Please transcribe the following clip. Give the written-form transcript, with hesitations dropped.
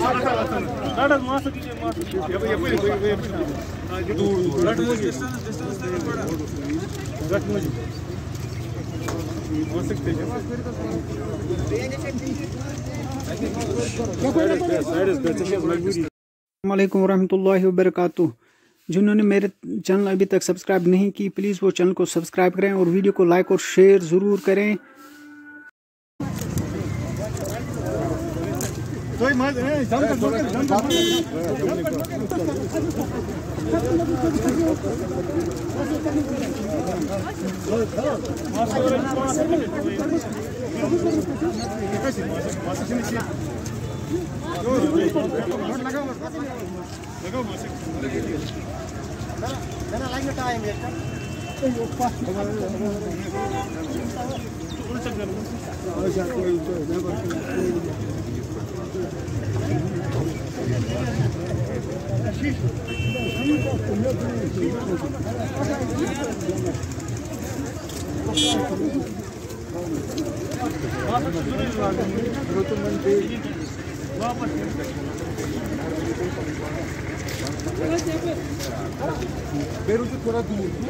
अस्सलामुअलैकुम वरहमतुल्लाहि वबरकातुह। जिन्होंने मेरे चैनल अभी तक सब्सक्राइब नहीं की, प्लीज़ वो चैनल को सब्सक्राइब करें और वीडियो को लाइक और शेयर ज़रूर करें। थोड़ा दूर